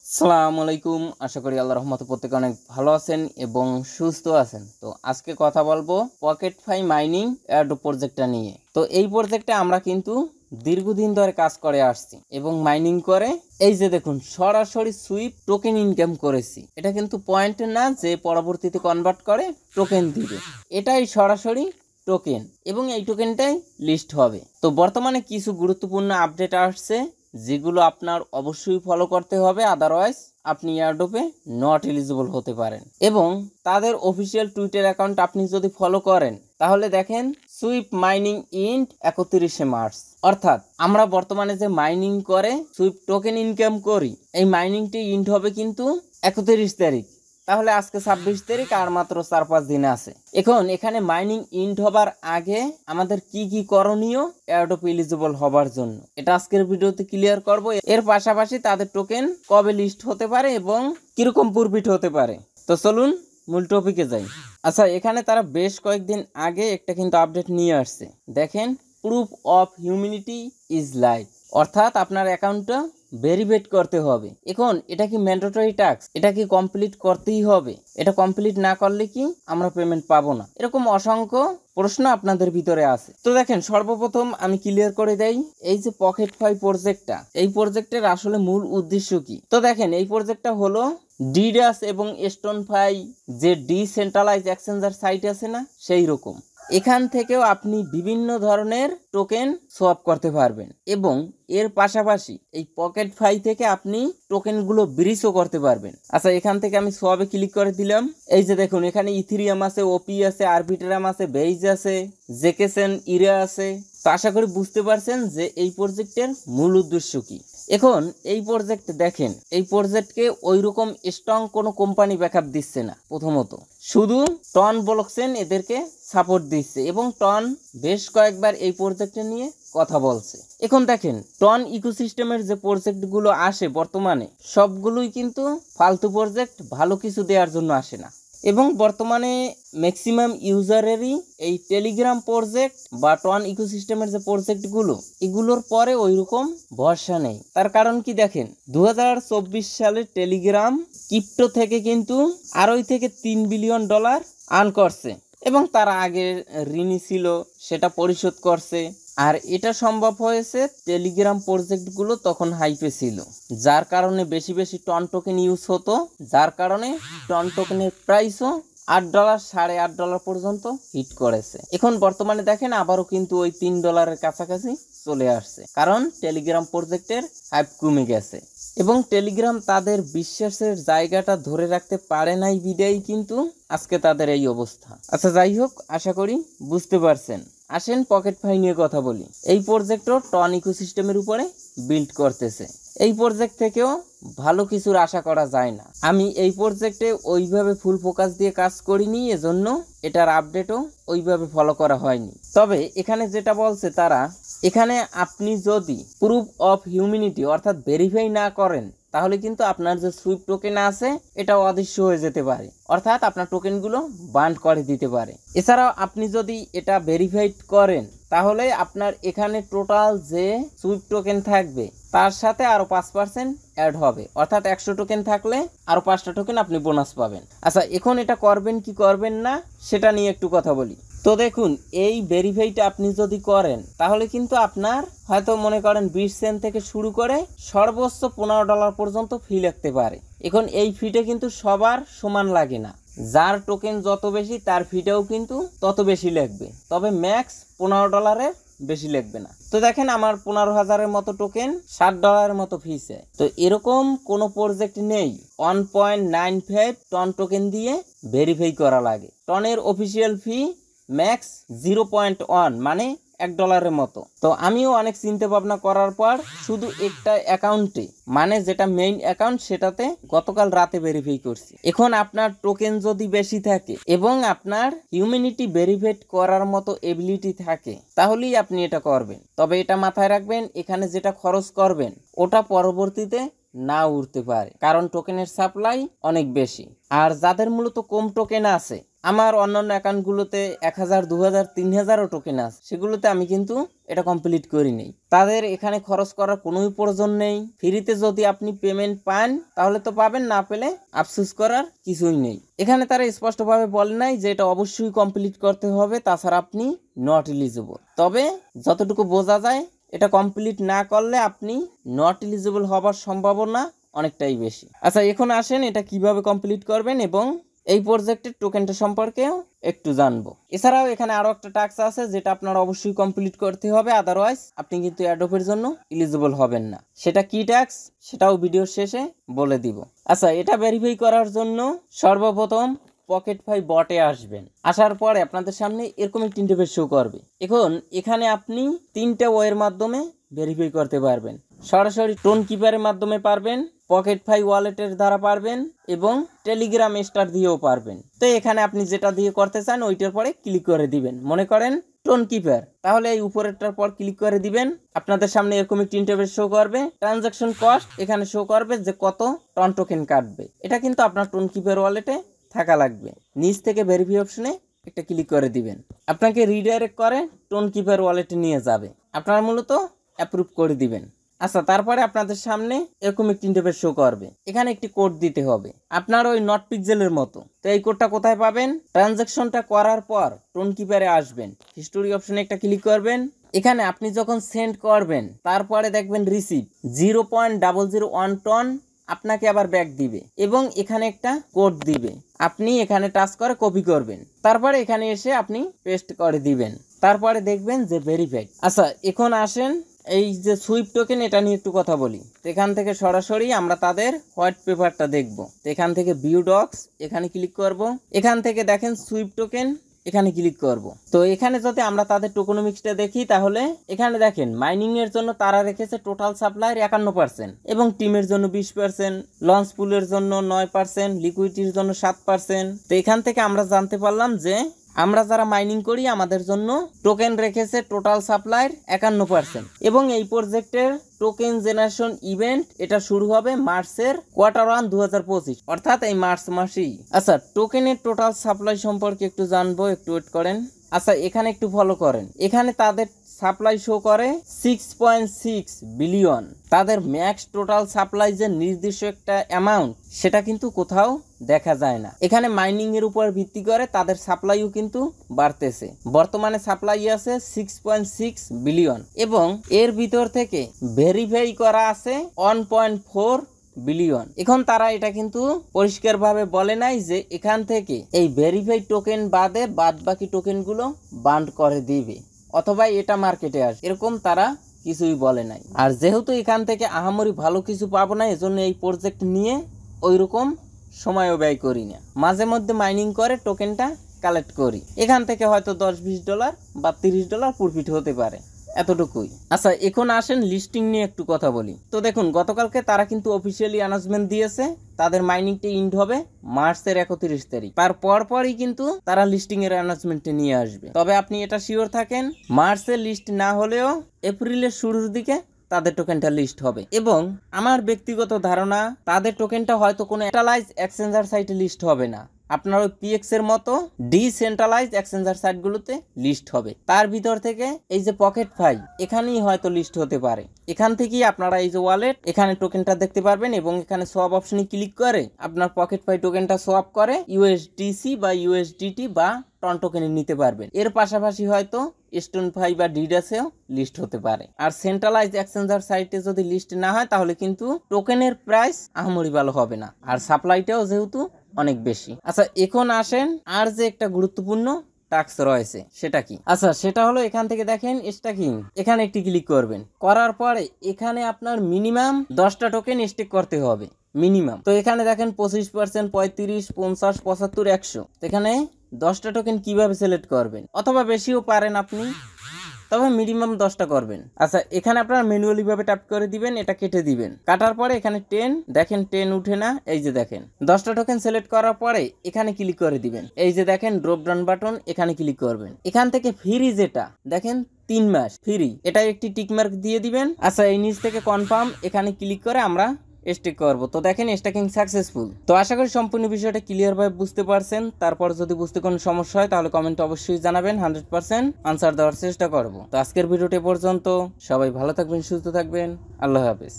আসসালামু আলাইকুম। আশা করি আল্লাহর রহমতে প্রত্যেকে অনেক ভালো আছেন এবং সুস্থ আছেন। তো আজকে কথা বলবো পকেটফাই মাইনিং এয়ারড্রপ প্রজেক্টটা নিয়ে। তো এই প্রজেক্টে আমরা কিন্তু দীর্ঘদিন ধরে কাজ করে আসছি এবং মাইনিং করে এই যে দেখুন সরাসরি সুইপ টোকেন ইনকাম করেছি। এটা কিন্তু পয়েন্ট না যে পরবর্তীতে কনভার্ট করে টোকেন দিবে, এটাই সরাসরি টোকেন এবং এই টোকেনটাই লিস্ট হবে। তো বর্তমানে কিছু গুরুত্বপূর্ণ আপডেট আসছে যেগুলো আপনার অবশ্যই ফলো করতে হবে, আদারওয়াইজ আপনি এয়ারড্রপে নট এলিজিবল হতে পারেন। এবং তাদের অফিসিয়াল টুইটার অ্যাকাউন্ট আপনি যদি ফলো করেন তাহলে দেখেন সুইপ মাইনিং ইন্ট 31শে মার্চ, অর্থাৎ আমরা বর্তমানে যে মাইনিং করে সুইপ টোকেন ইনকাম করি এই মাইনিংটি ইন্ট হবে কিন্তু 31 তারিখ। তাহলে আজকে 26 তারিখ, আর মাত্র 4-5 দিন আছে। এখন এখানে মাইনিং ইন্ট হবার আগে আমাদের কি কি করণীয় এয়ারড্রপ এলিজিবল হবার জন্য, এটা আজকের ভিডিওতে ক্লিয়ার করব। এর পাশাপাশি তাদের টোকেন কবে লিস্ট হতে পারে এবং কিরকম প্রফিট হতে পারে। তো চলুন মূল টপিকে যাই। আচ্ছা, এখানে তারা বেশ কয়েকদিন আগে একটা কিন্তু আপডেট নিয়ে আসছে। দেখেন, proof of humanity is life, অর্থাৎ আপনার অ্যাকাউন্টটা ভেরিফাইড করতে হবে। এখন এটা কি ম্যান্ডেটরি টাস্ক, এটা কি কমপ্লিট করতেই হবে? এটা কমপ্লিট না করলে কি আমরা পেমেন্ট পাবো না? এরকম অসংখ্য প্রশ্ন আপনাদের ভিতরে আছে। তো দেখেন, সর্বপ্রথম আমি ক্লিয়ার করে দেই, এই যে পকেটফাই প্রজেক্টটা, এই প্রজেক্টের আসলে মূল উদ্দেশ্য কি। তো দেখেন, এই প্রজেক্টটা হলো ডিডাস এবং স্টোনফাই যে ডিসেন্ট্রালাইজ এক্সচেঞ্জার সাইট আছে না, সেই রকম। এখান থেকেও আপনি বিভিন্ন ধরনের টোকেন সোয়াপ করতে পারবেন এবং এর পাশাপাশি এই পকেটফাই থেকে আপনি টোকেনগুলো ব্রিজও করতে পারবেন। আচ্ছা, এখান থেকে আমি সোয়াবে ক্লিক করে দিলাম। এই যে দেখুন, এখানে ইথেরিয়াম আছে, ওপি আছে, আরবিট্রাম আছে, বেইজ আছে, জেকেসেন ইরা আছে। তো আশা করি বুঝতে পারছেন যে এই প্রজেক্টের মূল উদ্দেশ্য কি। এখন এই প্রজেক্ট দেখেন, এই প্রজেক্টকে ওইরকম স্ট্রং কোনো কোম্পানি ব্যাকআপ দিচ্ছে না। প্রথমত শুধু টন ব্লকচেন এদেরকে সাপোর্ট দিচ্ছে এবং টন বেশ কয়েকবার এই প্রজেক্ট নিয়ে কথা বলছে। এখন দেখেন, টন ইকোসিস্টেমের যে প্রজেক্টগুলো আসে বর্তমানে সবগুলোই কিন্তু ফালতু প্রজেক্ট, ভালো কিছু দেওয়ার জন্য আসে না। এবং বর্তমানে ম্যাক্সিমাম ইউজারেরই এই টেলিগ্রাম প্রজেক্ট বা টন ইকোসিস্টেমের যে প্রজেক্টগুলো, এগুলোর পরে ওইরকম ভরসা নেই। তার কারণ কি দেখেন, 2024 সালে টেলিগ্রাম ক্রিপ্টো থেকে কিন্তু 2.5 থেকে 3 বিলিয়ন ডলার আর্ন করছে এবং তার আগে ঋণী ছিল, সেটা পরিশোধ করছে। আর এটা সম্ভব হয়েছে টেলিগ্রাম প্রজেক্টগুলো তখন হাইপে ছিল, যার কারণে বেশি বেশি টন টোকেন ইউজ হতো, যার কারণে টন টোকেনের প্রাইসও $8, $8.5 পর্যন্ত হিট করেছে। এখন বর্তমানে দেখেন আবারও কিন্তু ওই $3 কাছাকাছি চলে আসছে, কারণ টেলিগ্রাম প্রজেক্টের হাইপ কমে গেছে এবং টেলিগ্রাম তাদের বিশ্বাসের জায়গাটা ধরে রাখতে পারে নাই বিদায়ী কিন্তু আজকে তাদের এই অবস্থা। আচ্ছা, যাই হোক, আশা করি বুঝতে পারছেন। আসেন পকেটফাই নিয়ে কথা বলি। এই প্রজেক্টও টন ইকোসিস্টেমের উপরে বিল্ড করতেছে। এই প্রজেক্ট থেকেও ভালো কিছুর আশা করা যায় না। আমি এই প্রজেক্টে ওইভাবে ফুল ফোকাস দিয়ে কাজ করিনি, এজন্য এটার আপডেটও ওইভাবে ফলো করা হয়নি। তবে এখানে যেটা বলছে তারা, এখানে আপনি যদি প্রুফ অফ হিউম্যানিটি অর্থাৎ ভেরিফাই না করেন তাহলে কিন্তু আপনার যে সুইপ টোকেন আছে এটা অদৃশ্য হয়ে যেতে পারে, অর্থাৎ আপনার টোকেনগুলো বান্ড করে দিতে পারে। এছাড়াও আপনি যদি এটা ভেরিফাইড করেন তাহলে আপনার এখানে টোটাল যে সুইপ টোকেন থাকবে তার সাথে আরো 5% অ্যাড হবে, অর্থাৎ 100 টোকেন থাকলে আরো 5টা টোকেন আপনি বোনাস পাবেন। আচ্ছা, এখন এটা করবেন কি করবেন না সেটা নিয়ে একটু কথা বলি। তো দেখুন, এই ভেরিফাইটা আপনি যদি করেন তাহলে কিন্তু আপনার হয়তো মনে করেন 20 সেন্ট থেকে শুরু করে সর্বোচ্চ $15 পর্যন্ত ফি লাগতে পারে। এখন এই ফিটা কিন্তু সবার সমান লাগে না, যার টোকেন যত বেশি তার ফিটাও কিন্তু তত বেশি লাগবে, তবে ম্যাক্স $15 বেশি লাগবে না। তো দেখেন, আমার 15,000-এর মতো টোকেন $60 মতো ফি চায়। তো এরকম কোনো প্রজেক্ট নেই 1.95 টন টোকেন দিয়ে ভেরিফাই করা লাগে। টনের অফিসিয়াল ফি ম্যাক্স 0.1 মানে $1 মতো। তো আমিও অনেক চিন্তা ভাবনা করার পর শুধু একটা অ্যাকাউন্টে, মানে যেটা মেইন অ্যাকাউন্ট, সেটাতে গতকাল রাতে ভেরিফাই করছি। এখন আপনার টোকেন যদি বেশি থাকে এবং আপনার হিউম্যানিটি ভেরিফাইড করার মতো এবিলিটি থাকে তাহলেই আপনি এটা করবেন। তবে এটা মাথায় রাখবেন, এখানে যেটা খরচ করবেন ওটা পরবর্তীতে না উঠতে পারে, কারণ টোকেনের সাপ্লাই অনেক বেশি। আর যাদের মূলত কম টোকেন আছে, আমার অন্যান্য অ্যাকাউন্টগুলোতে 1000, 2000, 3000ও টোকেন আছে, সেগুলোতে আমি কিন্তু এটা কমপ্লিট করি নেই। তাদের এখানে খরচ করার কোনোই প্রয়োজন নেই। ফ্রিতে যদি আপনি পেমেন্ট পান তাহলে তো পাবেন, না পেলে আফসোস করার কিছুই নেই। এখানে তারা স্পষ্টভাবে বলে নাই যে এটা অবশ্যই কমপ্লিট করতে হবে, তাছাড়া আপনি নট এলিজিবল। তবে যতটুকু বোঝা যায় এটা কমপ্লিট না করলে আপনি নট এলিজিবল হবার সম্ভাবনা অনেকটাই বেশি। আচ্ছা, এখন আসেন এটা কিভাবে কমপ্লিট করবেন এবং এই প্রজেক্টের টোকেনটা সম্পর্কেও একটু জানবো। এছাড়াও এখানে আরো একটা টাস্ক আছে যেটা আপনার অবশ্যই কমপ্লিট করতে হবে, আদারওয়াইজ আপনি কিন্তু অ্যাডোবের জন্য এলিজিবল হবেন না। সেটা কি টাস্ক সেটাও ভিডিওর শেষে বলে দিব। আচ্ছা, এটা ভেরিফাই করার জন্য সর্বপ্রথম পকেটফাই বটে আসবেন। আসার পরে আপনাদের সামনে এরকম একটি ইন্টারফেস শো করবে। এখন এখানে আপনি 3টা ওয়ের মাধ্যমে ভেরিফাই করতে পারবেন। সরাসরি টোন কিপারের মাধ্যমে পারবেন, পকেটফাই ওয়ালেটের দ্বারা পারবেন এবং টেলিগ্রাম স্টার দিয়েও পারবেন। তো এখানে আপনি যেটা দিয়ে করতে চান ওইটার পরে ক্লিক করে দিবেন। মনে করেন টোন কিপার, তাহলে এই উপরেরটার পর ক্লিক করে দিবেন। আপনাদের সামনে এরকম একটি ইন্টারফেস শো করবে। ট্রানজাকশন কস্ট এখানে শো করবে যে কত টন টোকেন কাটবে। এটা কিন্তু আপনার টোন কিপার ওয়ালেটে থাকা লাগবে। নিচ থেকে ভেরিফাই অপশনে একটা ক্লিক করে দিবেন, আপনাকে রিডাইরেক্ট করে টোন কিপার ওয়ালেটে নিয়ে যাবে। আপনারা মূলত অ্যাপ্রুভ করে দিবেন। আচ্ছা, তারপরে আপনাদের সামনে এরকম একটি ইন্টারফেস শো করবে। এখানে একটি কোড দিতে হবে আপনার ওই নট পিক্সেলের মতো। তো এই কোডটা কোথায় পাবেন? ট্রানজাকশনটা করার পর টোন কিপারে আসবেন, হিস্টোরি অপশনে একটা ক্লিক করবেন। এখানে আপনি যখন সেন্ড করবেন তারপরে দেখবেন রিসিভ 0.001 টন আপনাকে আবার ব্যাক দিবে এবং এখানে একটা কোড দিবে। আপনি এখানে টাচ করে কপি করবেন, তারপরে এখানে এসে আপনি পেস্ট করে দিবেন। তারপরে দেখবেন যে ভেরিফাইড। আচ্ছা, এখন আসেন এই যে সুইপ টোকেন, এটা নিয়ে একটু কথা বলি। তো এখান থেকে সরাসরি আমরা তাদের হোয়াইট পেপারটা দেখব। তো এখান থেকে ভিউ ডক্স এখানে ক্লিক করব। এখান থেকে দেখেন সুইপ টোকেন, এখানে ক্লিক করব। তো এখানে যদি আমরা তাদের টোকোনমিক্সটা দেখি তাহলে এখানে দেখেন মাইনিং এর জন্য তারা রেখেছে টোটাল সাপ্লাইয়ের 51% এবং টিমের জন্য 20%, লঞ্চ পুলের জন্য 9%, লিকুইডিটির জন্য 7%। তো এখান থেকে আমরা জানতে পারলাম যে আমরা যারা মাইনিং করি আমাদের জন্য টোকেন রেখেছে টোটাল সাপ্লাইয়ের 51% এবং এই প্রজেক্টের টোকেন জেনারেশন ইভেন্ট এটা শুরু হবে মার্চের Q1 2025, অর্থাৎ এই মার্চ মাসেই। আচ্ছা, টোকেনের টোটাল সাপ্লাই সম্পর্কে একটু জানবো, একটু ওয়েট করেন। আচ্ছা, এখানে একটু ফলো করেন। এখানে তাদের সাপ্লাই শো করে 6.6 বিলিয়ন। তাদের ম্যাক্স টোটাল সাপ্লাই যে নির্দিষ্ট একটা অ্যামাউন্ট সেটা কিন্তু কোথাও দেখা যায় না। এখানে মাইনিং এর উপর ভিত্তি করে তাদের সাপ্লাইও কিন্তু বাড়তেছে। বর্তমানে সাপ্লাই আছে 6.6 বিলিয়ন এবং এর ভিতর থেকে ভেরিফাই করা আছে 1.4 বিলিয়ন। এখন তারা এটা কিন্তু পরিষ্কারভাবে বলে নাই যে এখান থেকে এই ভেরিফাইড টোকেন বাদে বাদ বাকি টোকেনগুলো বান্ড করে দিবে অথবা এটা মার্কেটে আসবে, এরকম তারা কিছুই বলে নাই। আর যেহেতু এখান থেকে আহামরি ভালো কিছু পাবো না, এজন্য এই প্রজেক্ট নিয়ে ওইরকম সময়ও ব্যয় করি না। মাঝে মধ্যে মাইনিং করে টোকেনটা কালেক্ট করি, এখান থেকে হয়তো $10-20 বা $30 প্রফিট হতে পারে, এতটুকুই। আচ্ছা, এখন আসেন লিস্টিং নিয়ে একটু কথা বলি। তো দেখুন, গতকালকে তারা কিন্তু অফিসিয়ালি অ্যানাউন্সমেন্ট দিয়েছে তাদের মাইনিংটি ইন্ড হবে মার্চের 31 তারিখ। তার পরপরই কিন্তু তারা লিস্টিং এর অ্যানাউন্সমেন্টে নিয়ে আসবে। তবে আপনি এটা শিওর থাকেন মার্চের লিস্ট না হলেও এপ্রিলের শুরুর দিকে তাদের টোকেনটা লিস্ট হবে এবং আমার ব্যক্তিগত ধারণা তাদের টোকেনটা হয়তো কোনো সেন্ট্রালাইজ এক্সচেঞ্জার সাইটে লিস্ট হবে না, আপনার ওই পিএক্স এর মতো ডিসেন্ট্রালাইজ এক্সচেঞ্জার সাইটগুলোতে লিস্ট হবে। তার ভিতর থেকে এই যে পকেটফাই এখানেই হয়তো লিস্ট হতে পারে। এখান থেকেই আপনারা এই যে ওয়ালেট এখানে টোকেনটা দেখতে পারবেন এবং এখানে সোয়াপ অপশনে ক্লিক করে আপনার পকেটফাই টোকেনটা সোয়াপ করে ইউএসডিসি বা ইউএসডিটি বা টন টোকেনে নিতে পারবেন। এর পাশাপাশি হয়তো স্টোনফাই বা ডিডাসেও লিস্ট হতে পারে। আর সেন্ট্রালাইজ এক্সচেঞ্জার সাইটে যদি লিস্ট না হয় তাহলে কিন্তু টোকেনের প্রাইস আহামরি ভালো হবে না, আর সাপ্লাইটাও যেহেতু অনেক বেশি। আচ্ছা, এখন আসেন আর যে একটা গুরুত্বপূর্ণ টাস্ক রয়েছে সেটা কি? আচ্ছা, সেটা হলো এখান থেকে দেখেন স্ট্যাকিং, এখানে একটি ক্লিক করবেন। করার পরে এখানে আপনার মিনিমাম 10টা টোকেন স্টেক করতে হবে মিনিমাম। তো এখানে দেখেন 25%, 35, 50, 75, 100। এখানে 10টা টোকেন কিভাবে সিলেক্ট করবেন, অথবা বেশিও পারেন আপনি, তবে মিনিমাম 10টা করবেন। আচ্ছা, এখানে আপনারা ম্যানুয়ালি ভাবে ট্যাপ করে দিবেন, এটা কেটে দিবেন। কাটার পরে এখানে 10 দেখেন 10 উঠে না, এই যে দেখেন 10টা টোকেন সিলেক্ট করার পরে এখানে ক্লিক করে দিবেন। এই যে দেখেন ড্রপ ডাউন বাটন, এখানে ক্লিক করবেন। এখান থেকে ফ্রি যেটা দেখেন 3 মাস ফ্রি, এটা একটি টিক মার্ক দিয়ে দিবেন। আচ্ছা, এই নিচ থেকে কনফার্ম এখানে ক্লিক করে আমরা স্টিক করব। তো দেখেন স্ট্যাকিং সাকসেসফুল। তো আশা করি সম্পূর্ণ বিষয়টা ক্লিয়ার ভাবে বুঝতে পারছেন। তারপর যদি বুঝতে কোনো সমস্যা হয় তাহলে কমেন্টে অবশ্যই জানাবেন, 100% আনসার দেওয়ার চেষ্টা করব। তো আজকের ভিডিওটি পর্যন্ত, সবাই ভালো থাকবেন, সুস্থ থাকবেন, আল্লাহ হাফেজ।